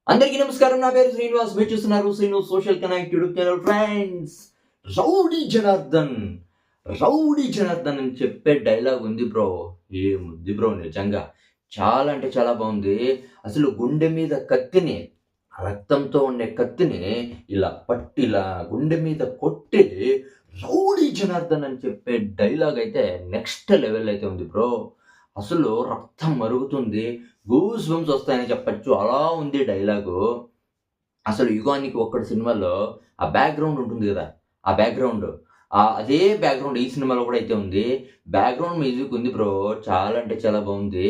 అందరికీ నమస్కారం. నా పేరు శ్రీనివాస్. మీరు చూస్తున్నారు Srinu social connect YouTube channel. Friends, rowdy Janardhan rowdy Janardhan అని చెప్పే డైలాగ్ ఉంది బ్రో. ఏముంది బ్రో, నిజంగా చాలా అంటే చాలా బాగుంది. అసలు గుండె మీద కత్తిని, రక్తంతో ఉండే కత్తిని ఇలా గుండె మీద కొట్టి రౌడీ జనార్దన్ అని చెప్పే డైలాగ్ అయితే నెక్స్ట్ లెవెల్ అయితే ఉంది బ్రో. అసలు రక్తం మరుగుతుంది, గూస్ బంప్స్ వస్తాయని చెప్పచ్చు. అలా ఉంది డైలాగు. అసలు 'యుగానికి ఒక్కడు' సినిమాలో ఆ బ్యాక్‌గ్రౌండ్ ఉంటుంది గదా! ఆ బ్యాక్‌గ్రౌండ్ అదే బ్యాక్‌గ్రౌండ్ ఈ సినిమాలో కూడా అయితే ఉంది. బ్యాక్‌గ్రౌండ్ మ్యూజిక్ ఉంది బ్రో. చాలా అంటే చాలా బాగుంది.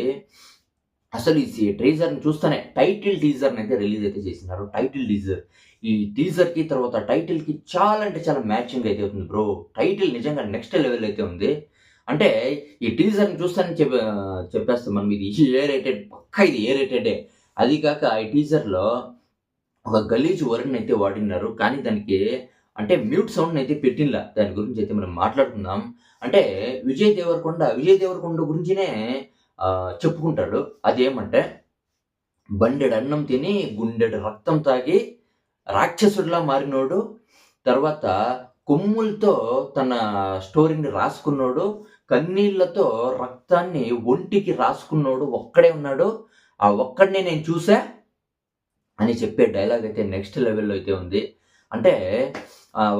అసలు ఈ టీజర్‌ని చూస్తేనే టైటిల్ టీజర్‌ని అయితే రిలీజ్ అయితే చేసినారు. Title teaser. ఈ టీజర్‌కి తర్వాత టైటిల్‌కి చాలా అంటే చాలా మ్యాచింగ్ అయితే అవుతుంది బ్రో. టైటిల్ నిజంగా నెక్స్ట్ లెవెల్ అయితే ఉంది. అంటే ఈ టీజర్‌ని చూస్తేనే చెప్పేస్తాం మనం, ఇది ఏ రేటెడ్, పక్కా ఇది ఏ రేటెడే. అది కాక ఈ టీజర్‌లో ఒక గలీజ్ వర్డ్‌ని అయితే వాడినారు. కానీ దానికి అంటే మ్యూట్ సౌండ్‌ని అయితే పెట్టిండ్ల. దాని గురించి అయితే మనం మాట్లాడుకుందాం. అంటే విజయ్ దేవరకొండ గురించినే చెప్పుకుంటాడు. అదేమంటే, బండెడు అన్నం తిని గుండెడు రక్తం తాగి రాక్షసుడిలా మారినోడు, తర్వాత కొమ్ములతో తన స్టోరీని రాసుకున్నోడు, కన్నీళ్లతో రక్తాన్ని ఒంటికి రాసుకున్నోడు ఒక్కడే ఉన్నాడు. ఆ ఒక్కడినే నేను చూసా అని చెప్పే డైలాగ్ అయితే నెక్స్ట్ లెవెల్‌లో అయితే ఉంది. అంటే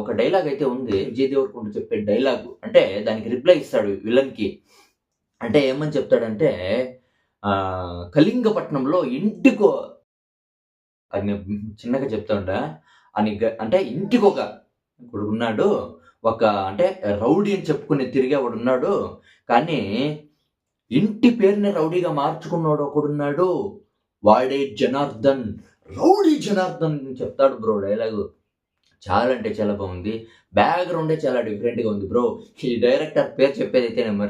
ఒక డైలాగ్ అయితే ఉంది. విజయ్ దేవరకొండ చెప్పే డైలాగు. అంటే దానికి రిప్లై ఇస్తాడు విలన్‌కి. అంటే ఏమని చెప్తాడంటే, కళింగపట్నంలో ఇంటికో అది నేను చిన్నగా చెప్తా ఉంటా. అంటే ఇంటికొక ఒకడున్నాడు. అంటే రౌడీ అని చెప్పుకుని తిరిగేవాడున్నాడు. కానీ ఇంటి పేరుని రౌడీగా మార్చుకున్నోడు ఒకడున్నాడు. వాడే జనార్దన్. రౌడీ జనార్దన్ అని చెప్తాడు బ్రో డైలాగు. చాలా అంటే చాలా బాగుంది. బ్యాక్‌గ్రౌండే చాలా డిఫరెంట్‌గా ఉంది బ్రో. ఈ డైరెక్టర్ పేరు చెప్పేదైతే నేను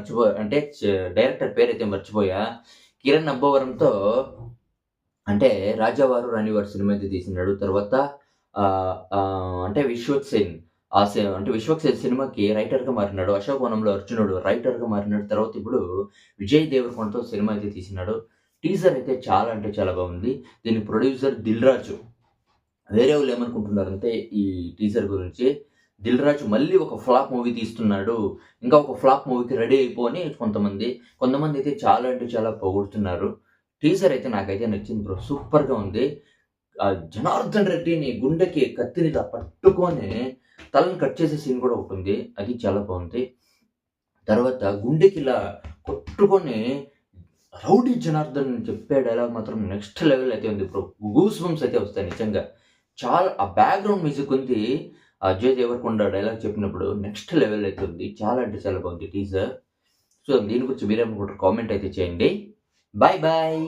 డైరెక్టర్ పేరైతే మర్చిపోయా. కిరణ్ అబ్బవరంతో అంటే 'రాజావారు రాణివారు' సినిమా అయితే తీసినాడు. తర్వాత అంటే విశ్వక్ సేన్ అంటే విశ్వక్ సేన్ సినిమాకి రైటర్‌గా మారినాడు. 'అశోకవనంలో అర్జునుడు' రైటర్‌గా మారినాడు. తర్వాత ఇప్పుడు విజయ్ దేవరకొండతో సినిమా అయితే తీసినాడు. టీజర్ అయితే చాలా అంటే చాలా బాగుంది. దీని ప్రొడ్యూసర్ 'దిల్ రాజు'. వేరే వాళ్ళు ఏమనుకుంటున్నారంటే ఈ టీజర్ గురించి, 'దిల్ రాజు' మళ్ళీ ఒక ఫ్లాప్ మూవీ తీస్తున్నాడు. ఇంకా ఒక ఫ్లాప్ మూవీకి రెడీ అయిపో అని కొంతమంది అయితే చాలా అంటే చాలా పొగుడుతున్నారు. టీజర్ అయితే నాకైతే నచ్చింది బ్రో. సూపర్‌గా ఉంది. జనార్దన్ రెడ్డిని గుండెకి కత్తిని ఇలా పట్టుకొని తలని కట్ చేసే సీన్ కూడా ఒకటుంది. అది చాలా బాగుంది. తర్వాత గుండెకి ఇలా కొట్టుకొని రౌడీ జనార్దన్ చెప్పే డైలాగ్ మాత్రం నెక్స్ట్ లెవెల్ అయితే ఉంది బ్రో. గూస్ బంప్స్ అయితే వస్తాయి నిజంగా. చాలా ఆ బ్యాక్‌గ్రౌండ్ మ్యూజిక్ ఉంది. అజయ్ దేవరకొండ డైలాగ్ చెప్పినప్పుడు నెక్స్ట్ లెవెల్ అయితే ఉంది. చాలా అంటే చాలా బాగుంది టీజర్. సో, దీని గురించి మీరేమనుకుంటారో కామెంట్ అయితే చేయండి. Bye bye.